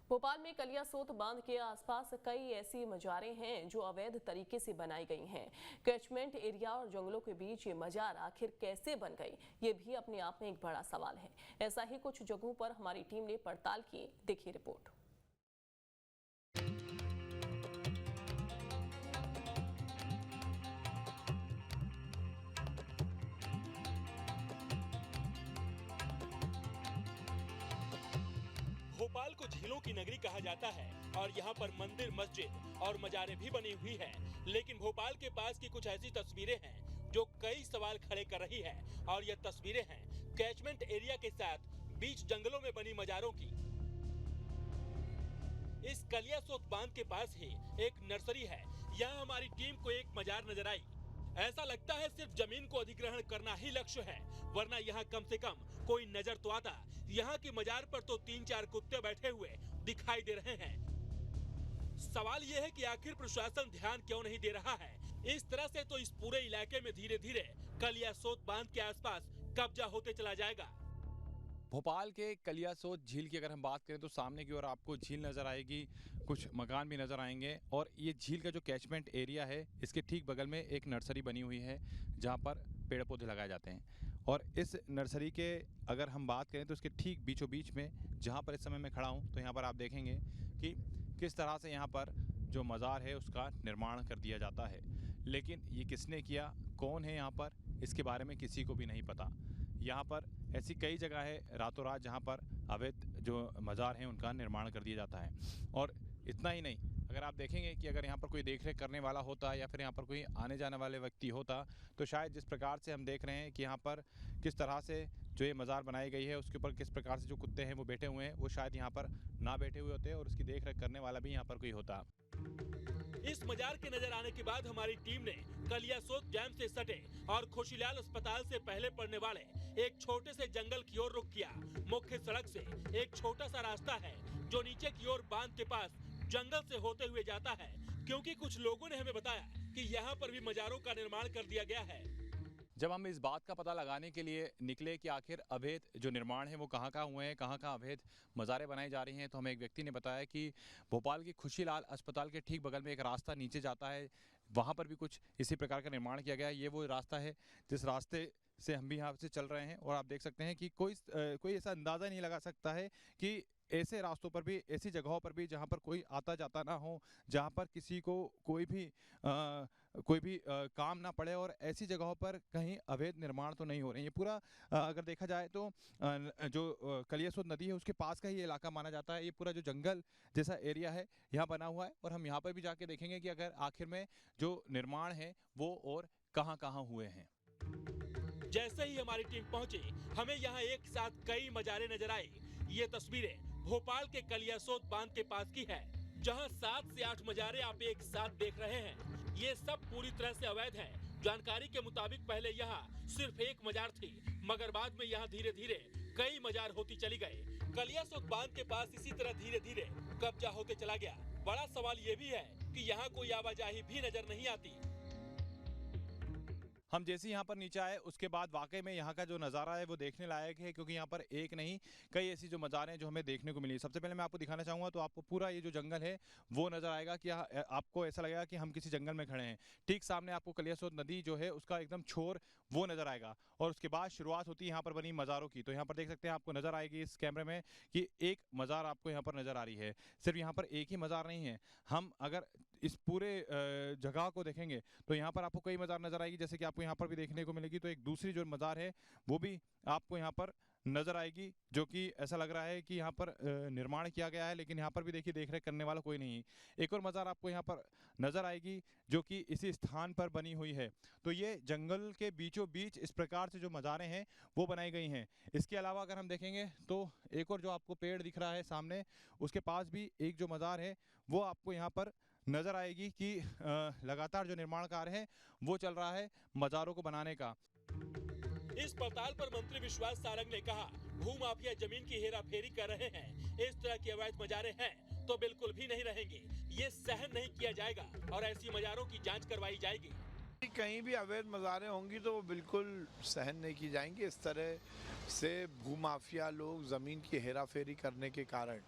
भोपाल में कलियासोत बांध के आसपास कई ऐसी मजारें हैं जो अवैध तरीके से बनाई गई हैं। कैचमेंट एरिया और जंगलों के बीच ये मजार आखिर कैसे बन गई, ये भी अपने आप में एक बड़ा सवाल है। ऐसा ही कुछ जगहों पर हमारी टीम ने पड़ताल की, देखिए रिपोर्ट। भोपाल को झीलों की नगरी कहा जाता है और यहाँ पर मंदिर, मस्जिद और मजारें भी बनी हुई हैं। लेकिन भोपाल के पास की कुछ ऐसी तस्वीरें हैं जो कई सवाल खड़े कर रही है और ये तस्वीरें हैं कैचमेंट एरिया के साथ बीच जंगलों में बनी मजारों की। इस कलियासोत बांध के पास ही एक नर्सरी है। यहाँ हमारी टीम को एक मजार नजर आई। ऐसा लगता है सिर्फ जमीन को अधिग्रहण करना ही लक्ष्य है, वरना यहाँ कम से कम कोई नजर तो आता। यहाँ की मजार पर तो 3-4 कुत्ते बैठे हुए दिखाई दे रहे हैं। सवाल यह है कि आखिर प्रशासन ध्यान क्यों नहीं दे रहा है। इस तरह से तो इस पूरे इलाके में धीरे धीरे कलियासोत बांध के आसपास कब्जा होते चला जाएगा। भोपाल के कलियासोत झील की अगर हम बात करें तो सामने की ओर आपको झील नज़र आएगी, कुछ मकान भी नज़र आएंगे और ये झील का जो कैचमेंट एरिया है इसके ठीक बगल में एक नर्सरी बनी हुई है जहाँ पर पेड़ पौधे लगाए जाते हैं। और इस नर्सरी के अगर हम बात करें तो इसके ठीक बीचों बीच में जहाँ पर इस समय मैं खड़ा हूँ तो यहाँ पर आप देखेंगे कि किस तरह से यहाँ पर जो मज़ार है उसका निर्माण कर दिया जाता है। लेकिन ये किसने किया, कौन है यहाँ पर, इसके बारे में किसी को भी नहीं पता। यहाँ पर ऐसी कई जगह है रातों रात जहाँ पर अवैध जो मज़ार हैं उनका निर्माण कर दिया जाता है। और इतना ही नहीं, अगर आप देखेंगे कि अगर यहाँ पर कोई देखरेख करने वाला होता या फिर यहाँ पर कोई आने जाने वाले व्यक्ति होता तो शायद जिस प्रकार से हम देख रहे हैं कि यहाँ पर किस तरह से जो ये मज़ार बनाई गई है उसके ऊपर किस प्रकार से जो कुत्ते हैं वो बैठे हुए हैं, वो शायद यहाँ पर ना बैठे हुए होते और उसकी देखरेख करने वाला भी यहाँ पर कोई होता। इस मजार के नजर आने के बाद हमारी टीम ने कलियासोत डैम से सटे और खुशीलाल अस्पताल से पहले पड़ने वाले एक छोटे से जंगल की ओर रुख किया। मुख्य सड़क से एक छोटा सा रास्ता है जो नीचे की ओर बांध के पास जंगल से होते हुए जाता है, क्योंकि कुछ लोगों ने हमें बताया कि यहाँ पर भी मजारों का निर्माण कर दिया गया है। जब हम इस बात का पता लगाने के लिए निकले कि आखिर अवैध जो निर्माण है वो कहाँ कहाँ हुए हैं, कहाँ कहाँ अवैध मज़ारें बनाई जा रही हैं, तो हमें एक व्यक्ति ने बताया कि भोपाल की खुशीलाल अस्पताल के ठीक बगल में एक रास्ता नीचे जाता है, वहाँ पर भी कुछ इसी प्रकार का निर्माण किया गया है। ये वो रास्ता है जिस रास्ते से हम भी यहाँ से चल रहे हैं और आप देख सकते हैं कि कोई ऐसा अंदाज़ा नहीं लगा सकता है कि ऐसे रास्तों पर भी, ऐसी जगहों पर भी जहाँ पर कोई आता जाता ना हो, जहाँ पर किसी को कोई भी काम ना पड़े और ऐसी जगहों पर कहीं अवैध निर्माण तो नहीं हो रहे हैं। ये पूरा अगर देखा जाए तो जो कलियासोत नदी है उसके पास का ही इलाका माना जाता है। ये पूरा जो जंगल जैसा एरिया है यहाँ बना हुआ है और हम यहाँ पर भी जाके देखेंगे कि अगर आखिर में जो निर्माण है वो और कहाँ कहाँ हुए हैं। जैसे ही हमारी टीम पहुंची, हमें यहाँ एक साथ कई मजारें नजर आई। ये तस्वीरें भोपाल के कलियासोत बांध के पास की है, जहां 7 से 8 मजारें आप एक साथ देख रहे हैं। ये सब पूरी तरह से अवैध हैं। जानकारी के मुताबिक पहले यहाँ सिर्फ एक मजार थी, मगर बाद में यहाँ धीरे धीरे कई मजार होती चली गई। कलियासोत बांध के पास इसी तरह धीरे धीरे कब्जा होते चला गया। बड़ा सवाल ये भी है कि यहाँ कोई आवाजाही भी नजर नहीं आती। हम जैसे यहाँ पर नीचे आए उसके बाद वाकई में यहाँ का जो नज़ारा है वो देखने लायक है, क्योंकि यहाँ पर एक नहीं कई ऐसी जो मज़ारें हैं जो हमें देखने को मिली। सबसे पहले मैं आपको दिखाना चाहूँगा तो आपको पूरा ये जो जंगल है वो नज़र आएगा कि आपको ऐसा लगेगा कि हम किसी जंगल में खड़े हैं। ठीक सामने आपको कलियासोत नदी जो है उसका एकदम छोर वो नज़र आएगा और उसके बाद शुरुआत होती है यहाँ पर बनी मज़ारों की। तो यहाँ पर देख सकते हैं, आपको नज़र आएगी इस कैमरे में कि एक मज़ार आपको यहाँ पर नज़र आ रही है। सिर्फ यहाँ पर एक ही मज़ार नहीं है, हम अगर इस पूरे जगह को देखेंगे तो यहाँ पर आपको कई मज़ार नज़र आएगी, जैसे कि आपको यहाँ पर भी देखने को मिलेगी। तो एक दूसरी जो मज़ार है वो भी आपको यहाँ पर नज़र आएगी, जो कि ऐसा लग रहा है कि यहाँ पर निर्माण किया गया है, लेकिन यहाँ पर भी देखिए देख रेख करने वाला कोई नहीं। एक और मज़ार आपको यहाँ पर नज़र आएगी जो कि इसी स्थान पर बनी हुई है। तो ये जंगल के बीचों बीच इस प्रकार से जो मज़ारें हैं वो बनाई गई हैं। इसके अलावा अगर हम देखेंगे तो एक और जो आपको पेड़ दिख रहा है सामने, उसके पास भी एक जो मज़ार है वो आपको यहाँ पर नज़र आएगी कि लगातार जो निर्माण कार्य है वो चल रहा है मज़ारों को बनाने का। इस पड़ताल पर मंत्री विश्वास सारंग ने कहा, भूमाफिया जमीन की हेराफेरी कर रहे हैं। इस तरह की अवैध मजारें हैं तो बिल्कुल भी नहीं रहेंगे। ये सहन नहीं किया जाएगा और ऐसी मजारों की जांच करवाई जाएगी। कहीं भी अवैध मज़ारें होंगी तो वो बिल्कुल सहन नहीं की जाएंगी। इस तरह से भूमाफिया लोग ज़मीन की हेराफेरी करने के कारण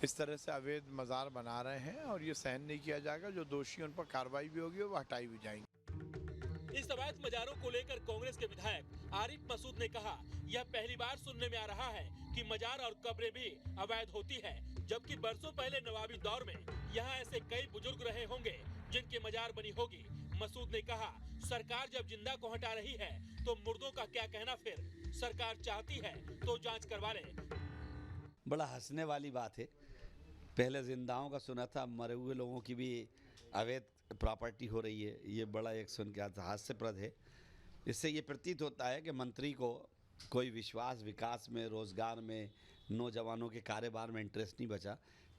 इस तरह से अवैध मज़ार बना रहे हैं और ये सहन नहीं किया जाएगा। जो दोषी उन पर कार्रवाई भी होगी वो हटाई भी जाएंगी। इस अवैध मजारों को लेकर कांग्रेस के विधायक आरिफ मसूद ने कहा, यह पहली बार सुनने में आ रहा है कि मजार और कब्रें भी अवैध होती है, जबकि बरसों पहले नवाबी दौर में यहाँ ऐसे कई बुजुर्ग रहे होंगे जिनकी मजार बनी होगी। मसूद ने कहा, सरकार जब जिंदा को हटा रही है तो मुर्दों का क्या कहना फिर? सरकार चाहती है तो जांच करवा ले। बड़ा हंसने वाली बात है। पहले जिंदाओं का सुना था, मरे हुए लोगों की भी अवैध प्रॉपर्टी हो रही है। ये बड़ा एक सुन के हास्यप्रद है। इससे ये प्रतीत होता है कि मंत्री को कोई विश्वास विकास में, रोजगार में, नौजवानों के कारोबार में इंटरेस्ट नहीं बचा।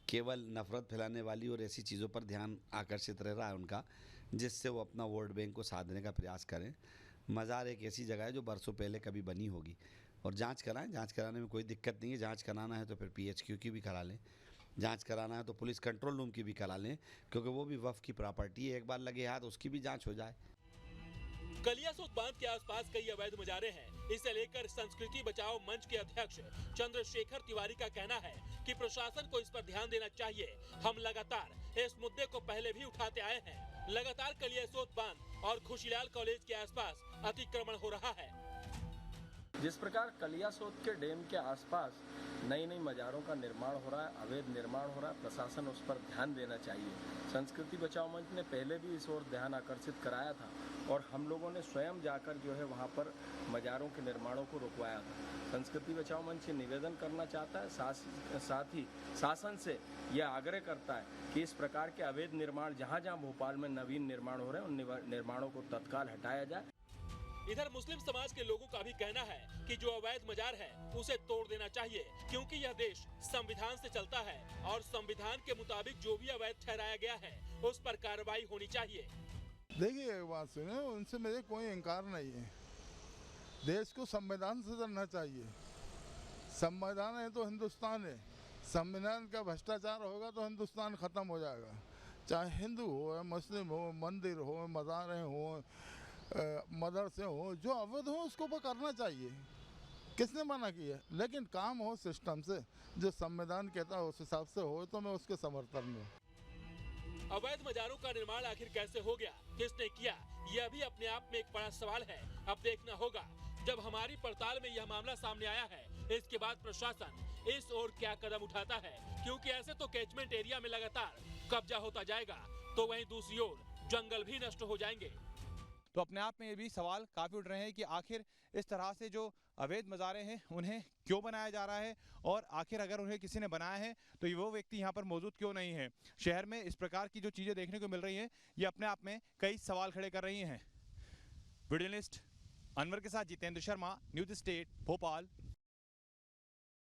केवल नफरत फैलाने वाली और ऐसी चीज़ों पर ध्यान आकर्षित रह रहा है उनका, जिससे वो अपना वोट बैंक को साधने का प्रयास करें। मज़ार एक ऐसी जगह है जो बरसों पहले कभी बनी होगी। और जांच कराएं, जांच कराने में कोई दिक्कत नहीं है। जांच कराना है तो फिर PHQ की भी करा लें, जांच कराना है तो पुलिस कंट्रोल रूम की भी करा लें, क्योंकि वो भी वक्फ की प्रॉपर्टी है। एक बार लगे हाथ उसकी भी जांच हो जाए। कलियासोत बांध के आसपास कई अवैध मजारे हैं। इसे लेकर संस्कृति बचाओ मंच के अध्यक्ष चंद्रशेखर तिवारी का कहना है कि प्रशासन को इस पर ध्यान देना चाहिए। हम लगातार इस मुद्दे को पहले भी उठाते आए हैं। लगातार कलियासोत बांध और खुशीलाल कॉलेज के आसपास अतिक्रमण हो रहा है। जिस प्रकार कलियासोत के डैम के आसपास नई नई मज़ारों का निर्माण हो रहा है, अवैध निर्माण हो रहा है, प्रशासन उस पर ध्यान देना चाहिए। संस्कृति बचाओ मंच ने पहले भी इस ओर ध्यान आकर्षित कराया था और हम लोगों ने स्वयं जाकर जो है वहाँ पर मज़ारों के निर्माणों को रुकवाया था। संस्कृति बचाओ मंच से निवेदन करना चाहता है, साथ ही शासन से यह आग्रह करता है कि इस प्रकार के अवैध निर्माण जहाँ जहाँ भोपाल में नवीन निर्माण हो रहे हैं उन निर्माणों को तत्काल हटाया जाए। इधर मुस्लिम समाज के लोगों का भी कहना है कि जो अवैध मजार है उसे तोड़ देना चाहिए, क्योंकि यह देश संविधान से चलता है और संविधान के मुताबिक जो भी अवैध ठहराया गया है उस पर कार्रवाई होनी चाहिए। देखिए, एक बात सुनिए, उनसे मेरे कोई इनकार नहीं है। देश को संविधान से चलना चाहिए। संविधान है तो हिंदुस्तान है। संविधान का भ्रष्टाचार होगा तो हिंदुस्तान खत्म हो जाएगा। चाहे हिंदू हो, मुस्लिम हो, मंदिर हो, मज़ारें हो, मदरसे हो, जो अवैध हो उसको करना चाहिए। किसने मना किया? लेकिन काम हो सिस्टम से, जो संविधान कहता है उस हिसाब से हो, तो मैं उसके समर्थन में। अवैध मजारों का निर्माण आखिर कैसे हो गया, किसने किया, यह भी अपने आप में एक बड़ा सवाल है। अब देखना होगा जब हमारी पड़ताल में यह मामला सामने आया है, इसके बाद प्रशासन इस ओर क्या कदम उठाता है, क्योंकि ऐसे तो कैचमेंट एरिया में लगातार कब्जा होता जाएगा तो वहीं दूसरी ओर जंगल भी नष्ट हो जाएंगे। तो अपने आप में ये भी सवाल काफ़ी उठ रहे हैं कि आखिर इस तरह से जो अवैध मज़ारे हैं उन्हें क्यों बनाया जा रहा है, और आखिर अगर उन्हें किसी ने बनाया है तो वो व्यक्ति यहाँ पर मौजूद क्यों नहीं है। शहर में इस प्रकार की जो चीज़ें देखने को मिल रही हैं ये अपने आप में कई सवाल खड़े कर रही हैं। वीडियो जर्नलिस्ट अनवर के साथ जितेंद्र शर्मा, न्यूज़ स्टेट, भोपाल।